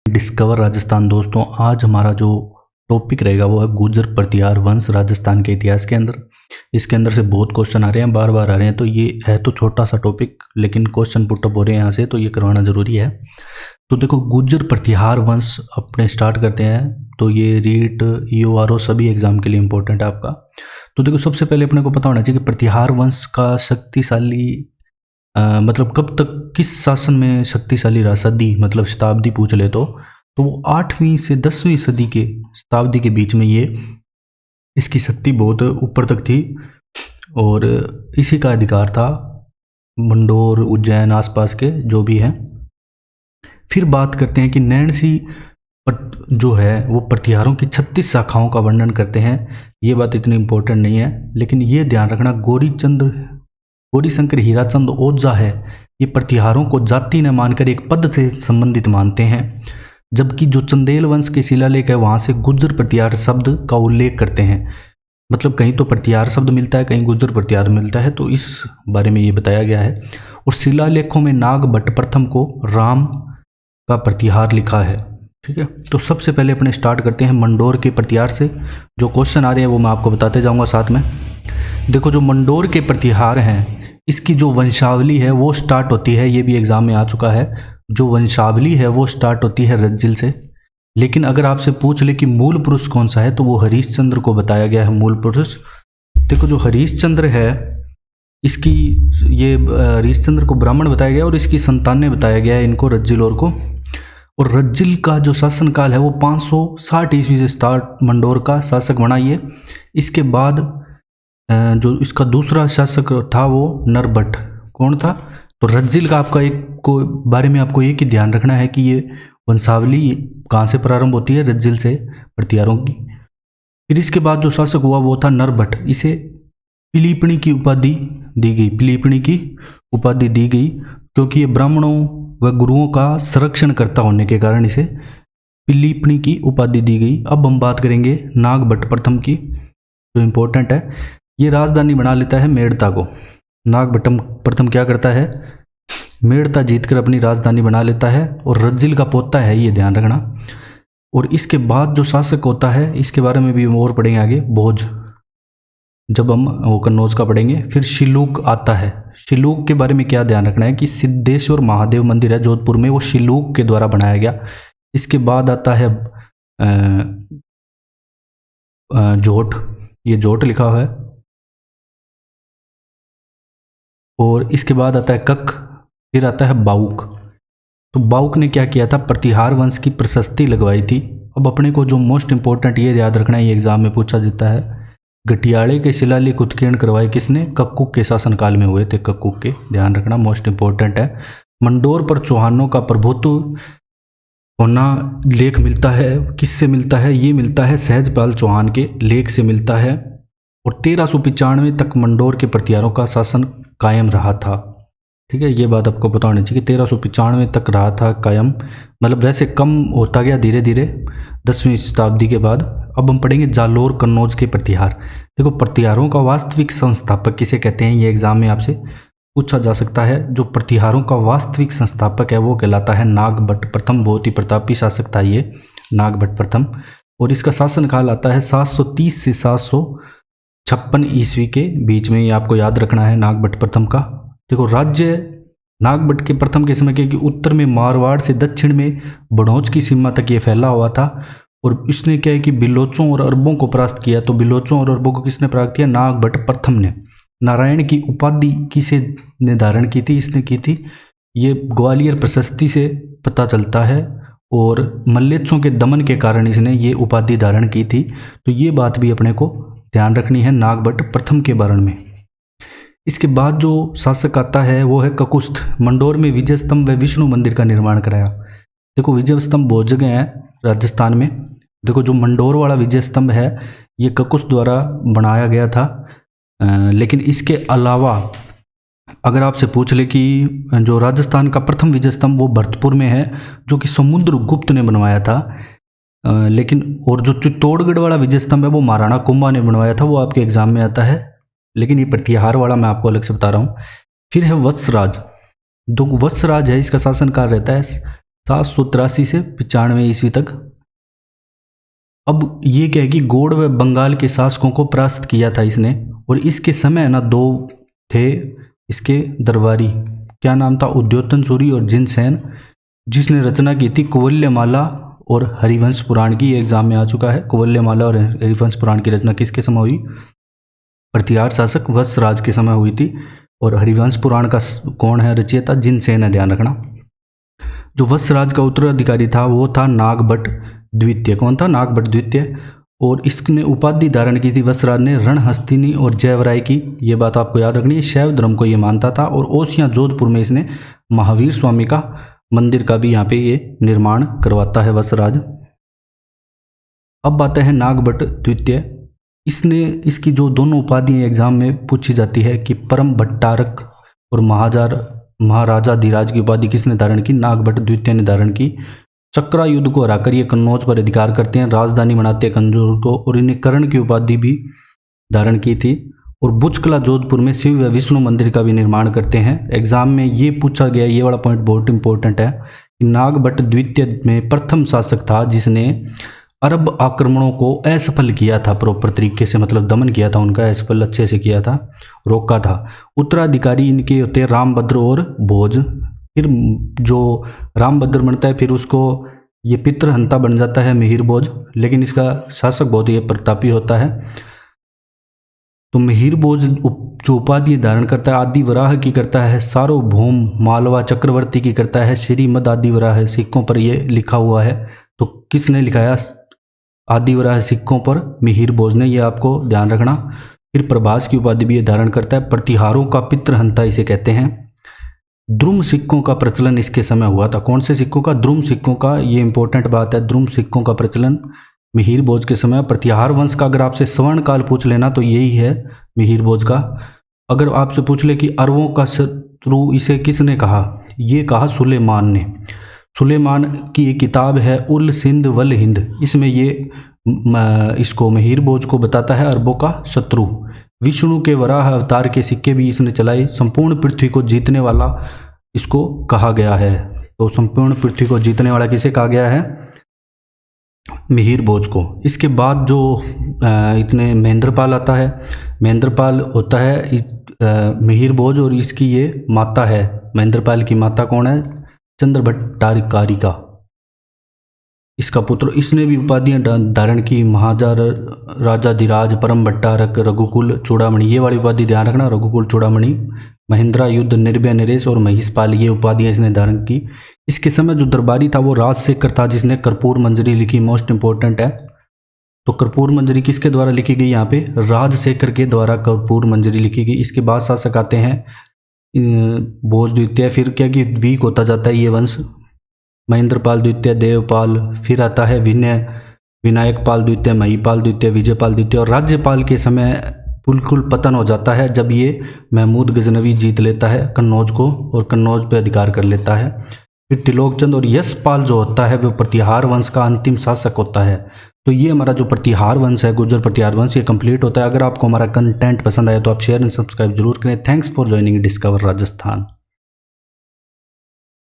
Discover Rajasthan. दोस्तों, आज हमारा जो टॉपिक रहेगा वो है गुर्जर प्रतिहार वंश राजस्थान के इतिहास के अंदर। इसके अंदर से बहुत क्वेश्चन आ रहे हैं, बार बार आ रहे हैं, तो ये है तो छोटा सा टॉपिक, लेकिन क्वेश्चन पुटअप हो रहे हैं यहाँ से, तो ये करवाना ज़रूरी है। तो देखो, गुर्जर प्रतिहार वंश अपने स्टार्ट करते हैं। तो ये रीट EORO सभी एग्जाम के लिए इंपॉर्टेंट है आपका। तो देखो, सबसे पहले अपने को पता होना चाहिए कि प्रतिहार वंश का शक्तिशाली मतलब कब तक किस शासन में शक्तिशाली रहा, सदी मतलब शताब्दी पूछ ले तो वो 8वीं से 10वीं सदी के शताब्दी के बीच में ये इसकी शक्ति बहुत ऊपर तक थी और इसी का अधिकार था मंडोर, उज्जैन, आसपास के जो भी हैं। फिर बात करते हैं कि नैणसी जो है वो प्रतिहारों की 36 शाखाओं का वर्णन करते हैं। ये बात इतनी इम्पोर्टेंट नहीं है, लेकिन ये ध्यान रखना, गौरी शंकर हीराचंद ओझा है, ये प्रतिहारों को जाति न मानकर एक पद से संबंधित मानते हैं। जबकि जो चंदेल वंश के शिलालेख है वहाँ से गुर्जर प्रतिहार शब्द का उल्लेख करते हैं। मतलब कहीं तो प्रतिहार शब्द मिलता है, कहीं गुर्जर प्रतिहार मिलता है, तो इस बारे में ये बताया गया है। और शिलालेखों में नाग भट्ट प्रथम को राम का प्रतिहार लिखा है। ठीक है, तो सबसे पहले अपने स्टार्ट करते हैं मंडोर के प्रतिहार से। जो क्वेश्चन आ रहे हैं वो मैं आपको बताते जाऊंगा साथ में। देखो, जो मंडोर के प्रतिहार हैं इसकी जो वंशावली है वो स्टार्ट होती है, ये भी एग्जाम में आ चुका है, जो वंशावली है वो स्टार्ट होती है रज्जिल से। लेकिन अगर आपसे पूछ ले कि मूल पुरुष कौन सा है तो वो हरीशचंद्र को बताया गया है मूल पुरुष। देखो, जो हरीशचंद्र है इसकी ये हरीशचंद्र को ब्राह्मण बताया गया और इसकी संतान ने बताया गया है इनको, रज्जिल और रज्जिल का जो शासनकाल है वो 560 ईस्वी से स्टार्ट मंडोर का शासक बना ये। इसके बाद जो इसका दूसरा शासक था वो नरभट्ट। कौन था? तो रज्जिल का आपका एक को बारे में आपको एक ही ध्यान रखना है कि ये वंशावली कहाँ से प्रारंभ होती है, रज्जिल से, प्रतिहारों की। फिर इसके बाद जो शासक हुआ वो था नरभट्ट। इसे पिलीपणी की उपाधि दी गई, पिलीपणी की उपाधि दी गई क्योंकि ये ब्राह्मणों व गुरुओं का संरक्षण करता होने के कारण इसे पिलीपणी की उपाधि दी गई। अब हम बात करेंगे नागभट्ट प्रथम की, जो इम्पोर्टेंट है। ये राजधानी बना लेता है मेड़ता को। नागभट्ट प्रथम क्या करता है? मेड़ता जीतकर अपनी राजधानी बना लेता है और रज्जिल का पोता है, ये ध्यान रखना। और इसके बाद जो शासक होता है इसके बारे में भी हम और पढ़ेंगे आगे, भोज, जब हम वो कन्नौज का पढ़ेंगे। फिर शिलूक आता है। शिलूक के बारे में क्या ध्यान रखना है कि सिद्धेश्वर महादेव मंदिर है जोधपुर में, वो शिलूक के द्वारा बनाया गया। इसके बाद आता है जोट, ये जोट लिखा हुआ है। और इसके बाद आता है कक, फिर आता है बाउक। तो बाउक ने क्या किया था? प्रतिहार वंश की प्रशस्ति लगवाई थी। अब अपने को जो मोस्ट इंपॉर्टेंट ये याद रखना है, ये एग्जाम में पूछा जाता है, गठियाले के शिलालेख उत्कीर्ण करवाए किसने? कक्कुक के शासनकाल में हुए थे, कक्कुक के, ध्यान रखना, मोस्ट इंपॉर्टेंट है। मंडोर पर चौहानों का प्रभुत्व होना लेख मिलता है, किससे मिलता है? ये मिलता है सहजपाल चौहान के लेख से मिलता है। और 1395 तक मंडोर के प्रतिहारों का शासन कायम रहा था। ठीक है, ये बात आपको पता होनी चाहिए कि 1395 तक रहा था कायम, मतलब वैसे कम होता गया धीरे धीरे 10वीं शताब्दी के बाद। अब हम पढ़ेंगे जालोर कन्नौज के प्रतिहार। देखो, प्रतिहारों का वास्तविक संस्थापक किसे कहते हैं, ये एग्जाम में आपसे पूछा जा सकता है। जो प्रतिहारों का वास्तविक संस्थापक है वो कहलाता है नागभट्ट प्रथम। बहुत ही प्रतापी शासक था ये नागभट्ट प्रथम। और इसका शासनकाल आता है 730 से 756 ईस्वी के बीच में, ये आपको याद रखना है नागभट्ट प्रथम का। देखो, राज्य नागभट्ट के प्रथम के समय के कि उत्तर में मारवाड़ से दक्षिण में बड़ौच की सीमा तक ये फैला हुआ था। और इसने क्या है कि बिलोचों और अरबों को परास्त किया। तो बिलोचों और अरबों को किसने परास्त किया? नागभट्ट प्रथम ने। नारायण की उपाधि किसे ने धारण की थी? इसने की थी, ये ग्वालियर प्रशस्ति से पता चलता है। और मल्लेच्छों के दमन के कारण इसने ये उपाधि धारण की थी। तो ये बात भी अपने को ध्यान रखनी है नागभट्ट प्रथम के बारे में। इसके बाद जो शासक आता है वो है ककुस्थ। मंडोर में विजय स्तंभ व विष्णु मंदिर का निर्माण कराया। देखो, विजय स्तंभ बहुत जगह है राजस्थान में। देखो, जो मंडोर वाला विजय स्तंभ है ये ककुस्थ द्वारा बनाया गया था। लेकिन इसके अलावा अगर आपसे पूछ ले कि जो राजस्थान का प्रथम विजय स्तंभ वो भरतपुर में है, जो कि समुद्रगुप्त ने बनवाया था। लेकिन और जो चित्तौड़गढ़ वाला विजय स्तंभ है वो महाराणा कुंभा ने बनवाया था, वो आपके एग्जाम में आता है। लेकिन ये प्रतिहार वाला मैं आपको अलग से बता रहा हूँ। फिर है वत्सराज। जो वत्सराज है इसका शासनकाल रहता है 783 से 95 ईस्वी तक। अब ये क्या है कि गौड़ व बंगाल के शासकों को परास्त किया था इसने, और इसके समय ना दो थे इसके दरबारी, क्या नाम था, उद्योतन सूरी और जिनसेन, जिसने रचना की थी कुवल्यमाला और हरिवंश पुराण की। ये एग्जाम में आ चुका है। कुवल्यमाला और हरिवंश पुराण की रचना किसके समय हुई? प्रतिहार शासक वत्सराज के समय हुई थी। और हरिवंश पुराण का कौन है रचयिता? जिनसेन है, ध्यान रखना। जो वत्सराज का उत्तराधिकारी था वो था नागभट्ट द्वितीय। कौन था? नागभट्ट द्वितीय। और इसने उपाधि धारण की थी वत्सराज ने रणहस्तिनी और जयवराय की। ये बात आपको याद रखनी है। शैव धर्म को ये मानता था। और ओसियां जोधपुर में इसने महावीर स्वामी का मंदिर का भी यहाँ पे ये निर्माण करवाता है वत्सराज। अब आते हैं नागभट्ट द्वितीय। इसकी जो दोनों उपाधियाँ एग्जाम में पूछी जाती है कि परम भट्टारक और महाराजाधिराज की उपाधि किसने धारण की? नागभट्ट द्वितीय ने धारण की। चक्रा युद्ध को हराकर ये कन्नौज पर अधिकार करते हैं, राजधानी बनाते हैं कन्नौज को, और इन्हें कर्ण की उपाधि भी धारण की थी। और बुचकला जोधपुर में शिव व विष्णु मंदिर का भी निर्माण करते हैं। एग्जाम में ये पूछा गया, ये वाला पॉइंट बहुत इंपॉर्टेंट है कि नागभट्ट द्वितीय में प्रथम शासक था जिसने अरब आक्रमणों को असफल किया था, प्रॉपर तरीके से, मतलब दमन किया था उनका, असफल अच्छे से किया था, रोका था। उत्तराधिकारी इनके होते हैं रामभद्र और भोज। फिर जो रामभद्र बनता है फिर उसको ये पितृहंता बन जाता है मिहिर भोज, लेकिन इसका शासक बहुत ही प्रतापी होता है। तो मिहिर भोज जो उपाधि धारण करता है आदि वराह की करता है, सार्वभौम मालवा चक्रवर्ती की करता है, श्रीमद आदि वराह सिक्कों पर ये लिखा हुआ है। तो किसने लिखाया आदि वराह सिक्कों पर? मिहिर भोज ने, ये आपको ध्यान रखना। फिर प्रभास की उपाधि भी ये धारण करता है। प्रतिहारों का पितृहंता इसे कहते हैं। द्रुम सिक्कों का प्रचलन इसके समय हुआ था। कौन से सिक्कों का? द्रुम सिक्कों का। ये इंपॉर्टेंट बात है, द्रुम सिक्कों का प्रचलन मिहिर भोज के समय। प्रतिहार वंश का अगर आपसे स्वर्ण काल पूछ लेना तो यही है मिहिर भोज का। अगर आपसे पूछ ले कि अरबों का शत्रु इसे किसने कहा? ये कहा सुलेमान ने। सुलेमान की एक किताब है उल सिंध वल हिंद, इसमें ये इसको मिहिर भोज को बताता है अरबों का शत्रु। विष्णु के वराह अवतार के सिक्के भी इसने चलाए। संपूर्ण पृथ्वी को जीतने वाला इसको कहा गया है। तो संपूर्ण पृथ्वी को जीतने वाला किसे कहा गया है? मिहिर भोज को। इसके बाद जो इतने महेंद्रपाल आता है। महेंद्रपाल होता है मिहिर भोज और इसकी ये माता है। महेंद्रपाल की माता कौन है? चंद्रभट्टारिका, इसका पुत्र। इसने भी उपाधियां धारण की, महाराजाधिराज, परम भट्टारक, रघुकुल चूड़ामणि। ये वाली उपाधि ध्यान रखना, रघुकुल चूड़ामणि, महेंद्रा युद्ध, निर्भय नरेश और महिषपाल, ये उपाधियां इसने धारण की। इसके समय जो दरबारी था वो राजशेखर था जिसने कर्पूर मंजरी लिखी। मोस्ट इंपॉर्टेंट है। तो कर्पूर मंजरी किसके द्वारा लिखी गई? यहाँ पे राजशेखर के द्वारा कर्पूर मंजरी लिखी गई। इसके बाद शासक आते हैं भोज द्वितीय। फिर क्या कि वीक होता जाता है ये वंश। महेंद्रपाल द्वितीय, देवपाल, फिर आता है विनायक पाल द्वितीय, महिपाल द्वितीय, विजयपाल द्वितीय। और राज्यपाल के समय बिल्कुल पतन हो जाता है जब ये महमूद गजनवी जीत लेता है कन्नौज को और कन्नौज पे अधिकार कर लेता है। फिर तिलोकचंद और यशपाल जो होता है वो प्रतिहार वंश का अंतिम शासक होता है। तो ये हमारा जो प्रतिहार वंश है, गुर्जर प्रतिहार वंश, ये कंप्लीट होता है। अगर आपको हमारा कंटेंट पसंद आया तो आप शेयर एंड सब्सक्राइब जरूर करें। Thanks for joining discover Rajasthan.